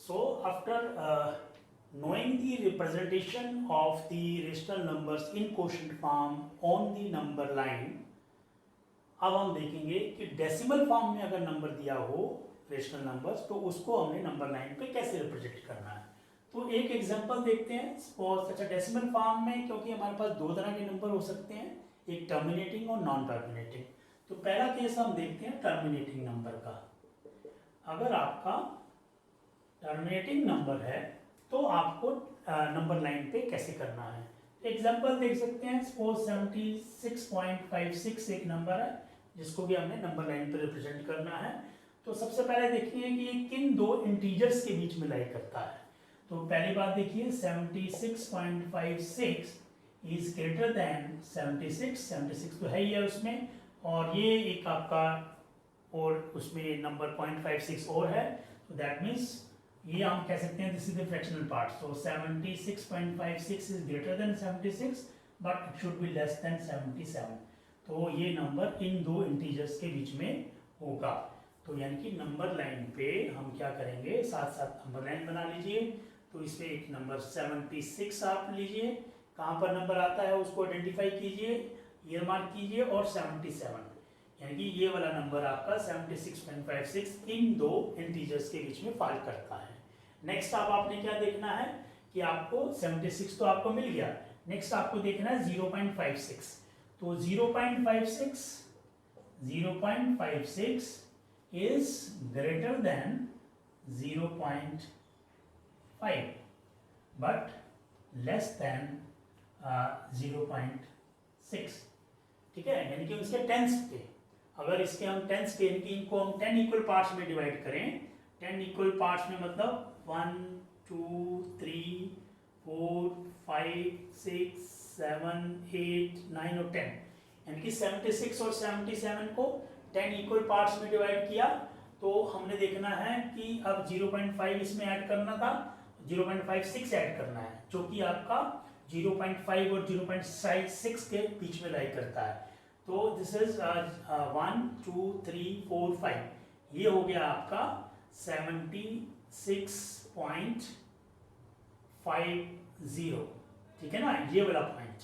So after knowing the representation of the rational numbers in quotient form on the number line, अब हम देखेंगे कि decimal form में अगर नंबर दिया हो रेशनल नंबर्स तो उसको हमने नंबर लाइन पे कैसे रिप्रेजेंट करना है। तो एक एग्जांपल देखते हैं। सपोज अच्छा डेसिमल फॉर्म में, क्योंकि हमारे पास दो तरह के नंबर हो सकते हैं, एक टर्मिनेटिंग और नॉन टर्मिनेटिंग। तो पहला केस हम देखते हैं टर्मिनेटिंग नंबर का। अगर आपका टर्मिनेटिंग नंबर है तो आपको नंबर लाइन पे कैसे करना है। एग्जांपल देख सकते हैं। सपोज 76.56 एक नंबर है जिसको भी हमने नंबर लाइन पे रिप्रेजेंट करना है। तो सबसे पहले देखिए कि ये किन दो इंटीजर्स के बीच में लाई करता है। तो पहली बात देखिए 76.56 इज ग्रेटर देन 76 तो है ही है उसमें, और ये एक आपका और उसमें नंबर 0.56 और है। तो दैट मीन्स ये हम कह सकते हैं this is the fractional part. So 76.56 is greater than 76 but it should be less than 77। तो ये नंबर इन दो इंटीजर्स के बीच में होगा। तो यानी कि नंबर लाइन पे हम क्या करेंगे, साथ साथ नंबर लाइन बना लीजिए। तो इसमें एक नंबर 76 आप लीजिए, कहाँ पर नंबर आता है उसको आइडेंटिफाई कीजिए, ईयर मार्क कीजिए, और 77 यानी कि ये वाला नंबर आपका 76.56 इन दो इंटीजर्स के बीच में फॉल करता है। नेक्स्ट अब आपने क्या देखना है कि आपको 76 तो आपको मिल गया, नेक्स्ट आपको देखना है 0.56। तो 0.56 is greater than 0.5 but less than 0.6। ठीक है, यानी कि उसके टेंस पे, अगर इसके हम टेंस पे यानी कि इनको हम 10 इक्वल पार्ट्स में डिवाइड करें, 10 इक्वल पार्ट्स में मतलब 1 2 3 4 5 6 7 8 9 और 10, यानी कि 76 और 77 को 10 इक्वल पार्ट्स में डिवाइड किया। तो हमने देखना है कि अब 0.5 इसमें ऐड करना था, 0.56 ऐड करना है, जो कि आपका 0.5 और 0.6 के बीच में लाई करता है। तो दिस इज 1 2 3 4 5, ये हो गया आपका 76.50। ठीक है ना, ये वाला पॉइंट,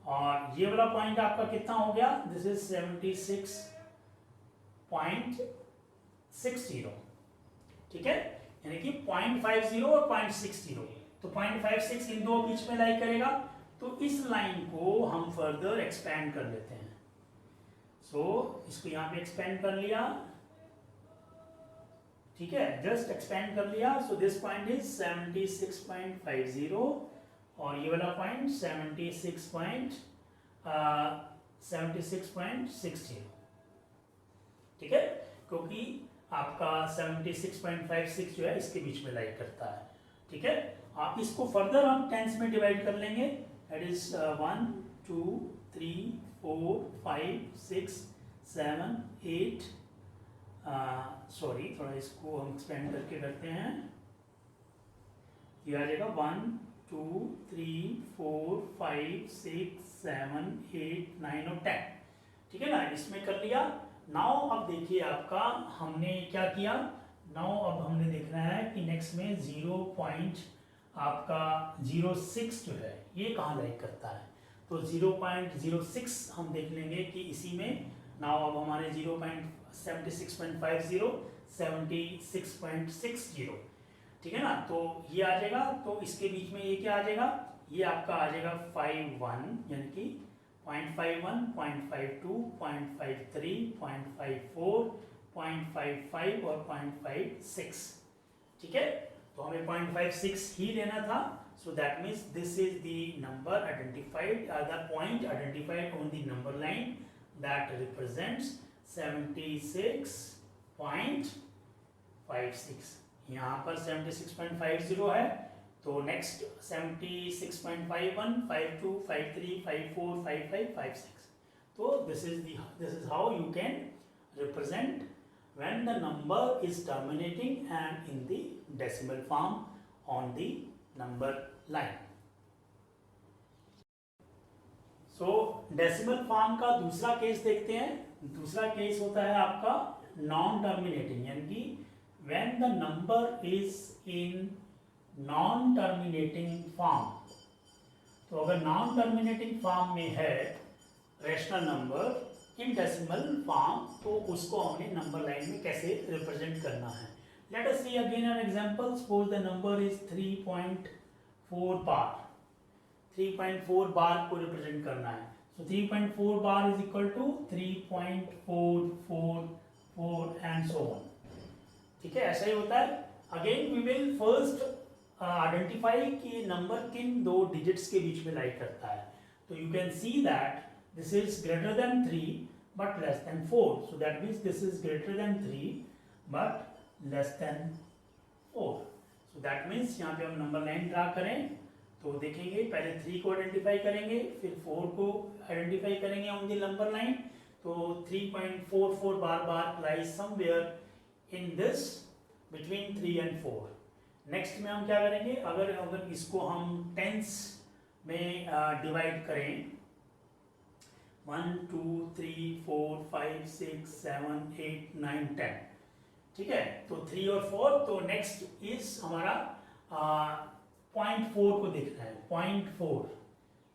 और ये वाला पॉइंट आपका कितना हो गया, दिस इज 76.60। ठीक है, यानी कि 0.50 और 0.60, तो 0.56 इन दो बीच में लाई करेगा। तो इस लाइन को हम फर्दर एक्सपेंड कर लेते हैं। सो इसको यहां पे एक्सपेंड कर लिया, ठीक है, जस्ट एक्सपेंड कर लिया। सो दिस पॉइंट इज 76.50 और ये वाला पॉइंट 76.60। ठीक है, क्योंकि आपका 76.56 जो है इसके बीच में लाई करता है। ठीक है, आप इसको फर्दर हम टेंस में डिवाइड कर लेंगे। दैट इज 1 2 3 4 5 6 7 8, सॉरी थोड़ा इसको हम एक्सपेंड करके करते हैं। ये आ जाएगा 1 2 3 4 5 6 7 8 9 और 10। ठीक है ना, इसमें कर लिया। नाउ अब देखिए आपका हमने क्या किया, नाउ अब हमने देखना है कि नेक्स्ट में 0.06 जो है ये कहाँ लाइक करता है। तो 0.06 हम देख लेंगे कि इसी में। नाउ अब हमारे 0.76.50 76.60, ठीक है ना, तो ये आ जाएगा। तो इसके बीच में ये क्या आ जाएगा, ये आपका आ जाएगा 51, यानी कि 0.51 0.52 0.53 0.54 0.55 और 0.56। ठीक है, तो हमें 0.56 ही लेना था। So that means this is the number identified, the point identified on the number line that represents 76.56। यहाँ पर 76.50 है, तो नेक्स्ट 76.51 52 53 54 55 56। तो this is how you can represent when the number is terminating and in the decimal form on the number line. So decimal form का दूसरा case देखते हैं। दूसरा केस होता है आपका नॉन टर्मिनेटिंग, यानी कि when the number is in non terminating form. तो अगर नॉन टर्मिनेटिंग फॉर्म में है rational number in decimal form, तो उसको हमने नंबर लाइन में कैसे रिप्रेजेंट करना है। Let us see again an example. Suppose the number is 3.4 bar. 3.4 bar को रिप्रेजेंट करना है। So 3.4 bar is equal to 3.444 and so on. ठीक है, ऐसा ही होता है। Again we will first identify कि नंबर किन दो डिजिट्स के बीच में लाई करता है। तो you can see that this is greater than 3 but less than 4। So that means this is greater than 3 but less than 4। So that means यहाँ पे हम नंबर लाइन ड्रा करें तो देखेंगे, पहले 3 को आइडेंटिफाई करेंगे, फिर 4 को आइडेंटिफाई करेंगे ऑन द नंबर लाइन। तो 3.44 बार बार lies somewhere in this between 3 and 4। Next में हम क्या करेंगे, अगर इसको हम टेंस में डिवाइड करें 1 2 3 4 5 6 7 8 9 10, ठीक है। तो 3 और 4, तो नेक्स्ट इज हमारा 0.4 को देखना है, 0.4,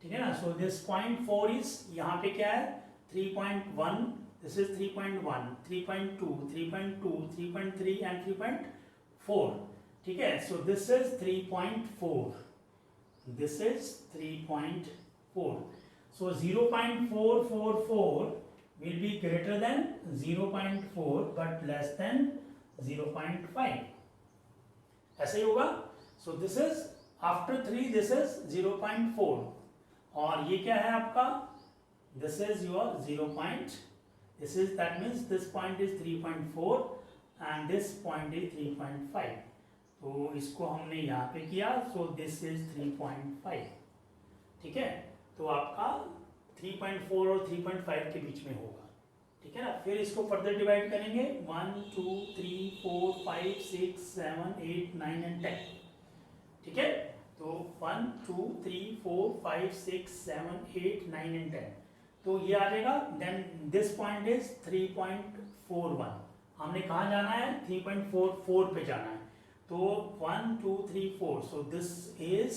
ठीक है ना। सो दिस 0.4 इज यहाँ पे क्या है 3.1, दिस इज 3.1, 3.2, 3.2, 3.3 एंड 3.4, ठीक है। So this is 3.4, this is 3.4। So 0.444 will be greater than 0.4 but less than 0.5, ऐसे ही होगा। सो this is after 3, this is 0.4 और ये क्या है आपका, this is your 0. This is, that means this point is 3.4 and this point is 3.5. तो इसको हमने यहाँ पे किया, so this is 3.5, ठीक है। तो आपका 3.4 और 3.5 के बीच में होगा, ठीक है ना। फिर इसको फर्दर डिवाइड करेंगे 1 2 3 4 5 6 7 8 9 एंड 10, ठीक है। तो 1 2 3 4 5 6 7 8 9 एंड 10, तो ये आ जाएगा। देन दिस पॉइंट इज 3.41, हमने कहाँ जाना है 3.44 पे जाना है। तो 1 2 3 4, so this is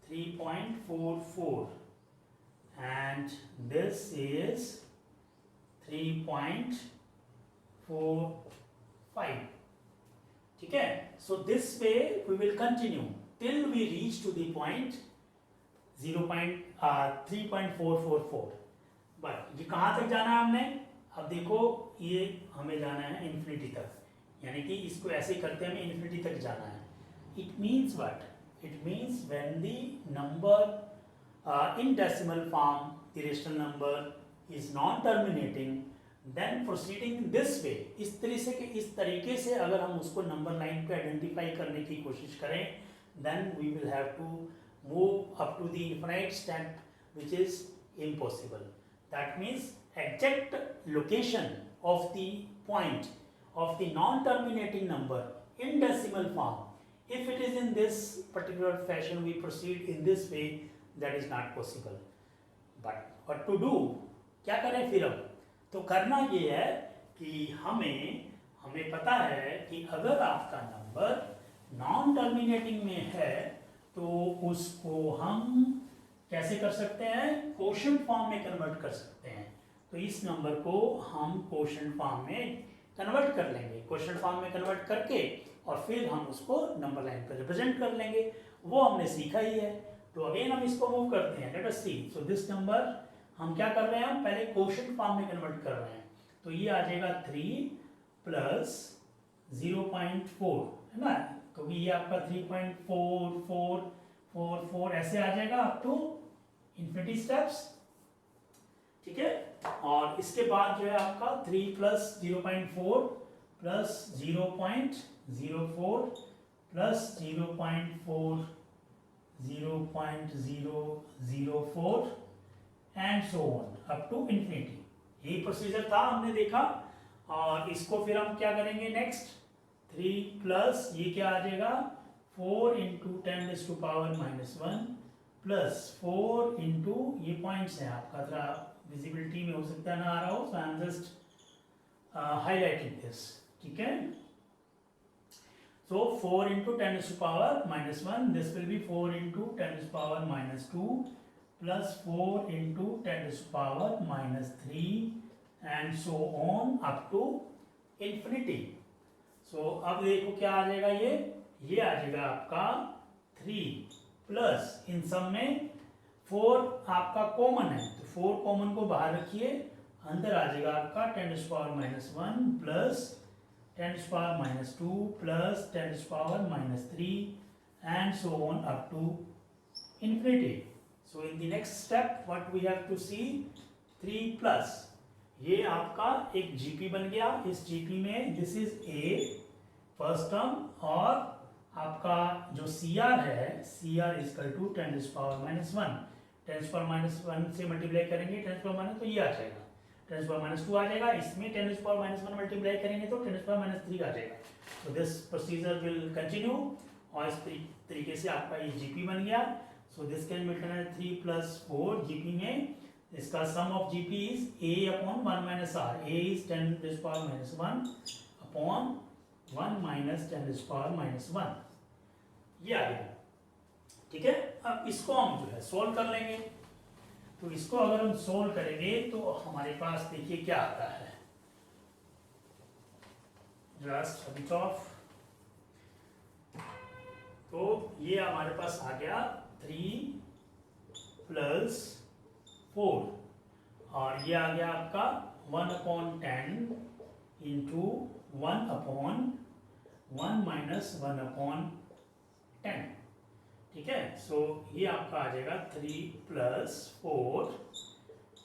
3.44 and this is 3.45, ठीक है। So this way we will continue till we reach to the point 3.444। But ये कहाँ तक जाना है हमने, अब देखो ये हमें जाना है इन्फिनिटी तक, यानी कि इसको ऐसे करते हमें इन्फिनिटी तक जाना है। It means what, it means when the number in decimal form the rational number is non terminating, then proceeding this way, इस तरीके से अगर हम उसको नंबर लाइन पे आइडेंटिफाई करने की कोशिश करें, then we will have to move up to the infinite step which is impossible. That means exact location of the point of the non-terminating number in decimal form, if it is in this particular fashion, we proceed in this way, that is not possible. But what to do, क्या करें फिर अब, तो करना ये है कि हमें पता है कि अगर आपका नंबर नॉन टर्मिनेटिंग में है तो उसको हम कैसे कर सकते हैं, कोशेंट फॉर्म में कन्वर्ट कर सकते हैं। तो इस नंबर को हम कोशेंट फॉर्म में कन्वर्ट कर लेंगे, कोशेंट फॉर्म में कन्वर्ट करके और फिर हम उसको नंबर लाइन पर रिप्रेजेंट कर लेंगे, वो हमने सीखा ही है। तो अगेन हम इसको मूव करते हैं, let us see. So this number हम क्या कर रहे हैं, हम पहले कोशेंट फॉर्म में कन्वर्ट कर रहे हैं। तो ये आ जाएगा 3 प्लस 0.4, है ना। तो ये आपका 3.4444 ऐसे आ जाएगा अप टू इन्फिनिटी स्टेप्स, ठीक है। और इसके बाद जो है आपका 3 plus 0.4 plus 0.04 plus 0.004 and so on up to infinity. यही प्रोसीजर था, हमने देखा। और इसको फिर हम क्या करेंगे नेक्स्ट, 3 प्लस ये क्या आ जाएगा 4 इंटू 10⁻⁻1 प्लस 4 इंटू, ये पॉइंट्स हैं आपका, थोड़ा विजिबिलिटी में हो सकता है ना आ रहा हो, so I am just highlighting this, ठीक है। So 4 into 10 to the power minus 1, this will be 4 into 10 to the power minus 2 plus 4 into 10 to the power minus 3 and so on up to infinity. So अब देखो क्या आ जाएगा, ये आ जाएगा आपका 3 plus इन सब में 4 आपका कॉमन है, तो 4 कॉमन को बाहर रखिए, अंदर आ जाएगा आपका 10 to the power minus 1 plus 10 to the power minus 2 plus 10 to the power minus 3 and so on up to infinity. So in the next step what we have to see 3 plus ये आपका एक GP बन गया, इस GP में this is A first term और आपका जो CR है CR is equal to 10 to the power minus 1, 10 to the power minus 1 से मल्टीप्लाई करेंगे 10 to the power minus, तो ये आ जाएगा 10 to the power minus 2 आ जाएगा, इसमें 10 to the power minus 1 multiply करेंगे तो 10 to the power minus 3 आ जाएगा. तो दिस प्रोसीजर विल कंटिन्यू और इस तरीके से आपका ये GP बन गया. So this can be written as 3 plus 4 GP में इसका sum of GP is A upon 1 minus R. A is 10 to the power minus 1 upon 1 minus 10 to the power minus 1. ये आ गया. ठीक है, अब इसको हम जो है सोल्व कर लेंगे. तो इसको अगर हम सोल्व करेंगे तो हमारे पास देखिए क्या आता है. जस्ट अ बिट ऑफ, तो ये हमारे पास आ गया 3 plus 4 और ये आ गया आपका 1 upon 10 into 1 upon 1 minus 1 upon 10. ठीक है, सो ये आपका आ जाएगा 3 plus 4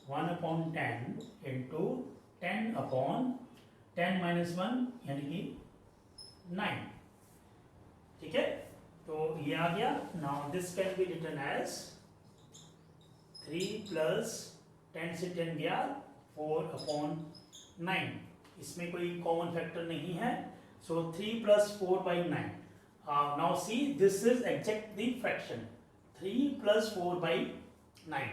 1 upon 10 into 10 upon 10 minus 1 यानी कि 9. ठीक है, तो ये आ गया. Now this can be written as 3 plus 10 से 10 गया 4 upon 9. इसमें कोई कॉमन फैक्टर नहीं है, सो 3 plus 4 by 9. Now see, this is exact the fraction 3 plus 4 by 9.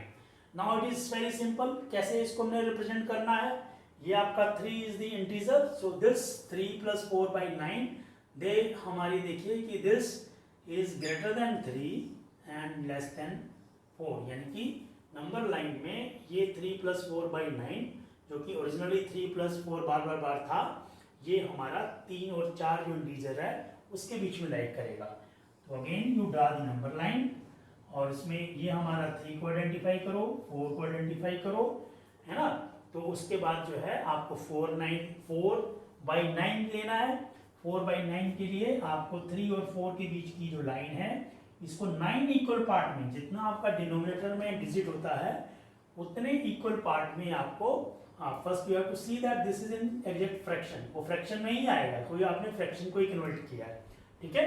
Now it is very simple. कैसे इसको हमने रिप्रेजेंट करना है. ये आपका 3 is the integer, so this 3 plus 4 by 9 दे हमारी देखिए कि this is greater than 3 and less than 4, यानी कि नंबर लाइन में ये 3 plus 4 by 9 जो कि ओरिजिनली 3 plus 4 बार था, ये हमारा 3 और 4 जो इंटीजर है उसके बीच में लाइक करेगा. तो again you draw the number line और इसमें ये हमारा 3 को आइडेंटिफाई करो, 4 को आइडेंटिफाई करो, है ना. तो उसके बाद जो है आपको 4 by 9 लेना है. 4 by 9 के लिए आपको 3 और 4 के बीच की जो लाइन है इसको 9 इक्वल पार्ट में, जितना आपका डिनोमिनेटर में डिजिट होता है उतने इक्वल पार्ट में आपको first you have to see that this is in exact fraction. वो फ्रैक्शन में ही आएगा, कोई आपने फ्रैक्शन को ही कन्वर्ट किया है. ठीक है,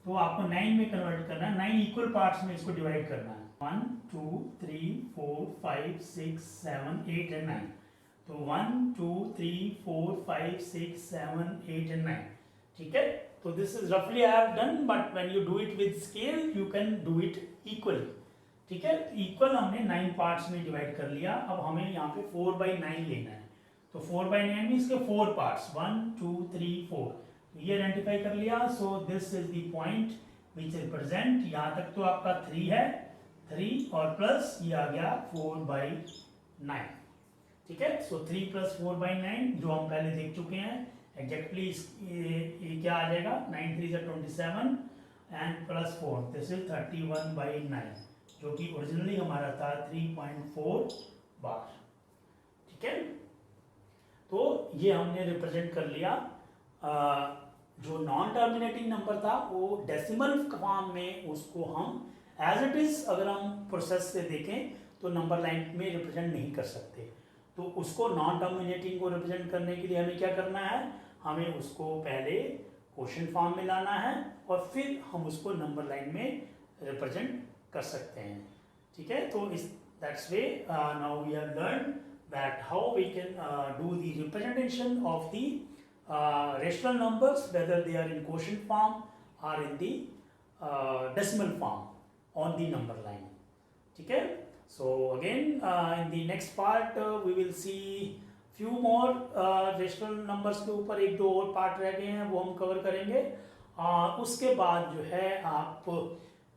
तो आपको 9 में कन्वर्ट करना है, 9 इक्वल पार्ट्स में इसको डिवाइड करना है. 1 2 3 4 5 6 7 8 and 9. तो 1 2 3 4 5 6 7 8 and 9. ठीक है, तो दिस इज रफली I have done, but when you do it with scale you can do it equally. ठीक है, इक्वल हमने 9 पार्ट्स में डिवाइड कर लिया. अब हमें यहाँ पे 4 by 9 लेना है. तो 4 by 9 में इसके 4 पार्ट्स 1 2 3 4 ये आइडेंटिफाई कर लिया. सो this is the point which represent, यहाँ तक तो आपका 3 है, 3 और प्लस ये आ गया 4 by 9. ठीक है, सो 3 plus 4 by 9 जो हम पहले देख चुके हैं एग्जैक्टली. ये क्या आ जाएगा, 9 3 is 27 and plus 4 this is 31 by 9 जो कि ओरिजिनली हमारा था 3.4 बार. ठीक है, तो ये हमने रिप्रेजेंट कर लिया. जो नॉन टर्मिनेटिंग नंबर था वो डेसिमल फॉर्म में उसको हम एज इट इज अगर हम प्रोसेस से देखें तो नंबर लाइन में रिप्रेजेंट नहीं कर सकते. तो उसको नॉन टर्मिनेटिंग को रिप्रेजेंट करने के लिए हमें क्या करना है, हमें उसको पहले क्वोशिएंट फॉर्म में लाना है और फिर हम उसको नंबर लाइन में रिप्रेजेंट कर सकते हैं. ठीक है, तो इस that's way now we have learn that how we can do the representation of the rational numbers whether they are in quotient form or in the decimal form on the number line. ठीक है, so again in the next part we will see few more rational numbers के ऊपर एक दो और part रह गए हैं वो हम कवर करेंगे उसके बाद जो है आप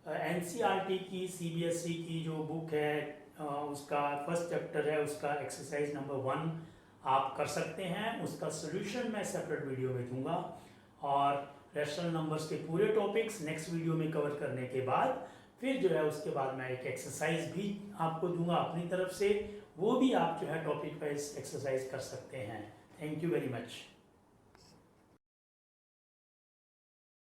NCERT की CBSE की जो बुक है उसका फर्स्ट चैप्टर है, उसका एक्सरसाइज नंबर 1 आप कर सकते हैं। उसका सोल्यूशन मैं सेपरेट वीडियो में दूंगा और रेशनल नंबर्स के पूरे टॉपिक्स नेक्स्ट वीडियो में कवर करने के बाद फिर जो है उसके बाद मैं एक एक्सरसाइज भी आपको दूंगा अपनी तरफ से, वो भी आप जो है टॉपिक वाइज एक्सरसाइज कर सकते हैं। Thank you very much.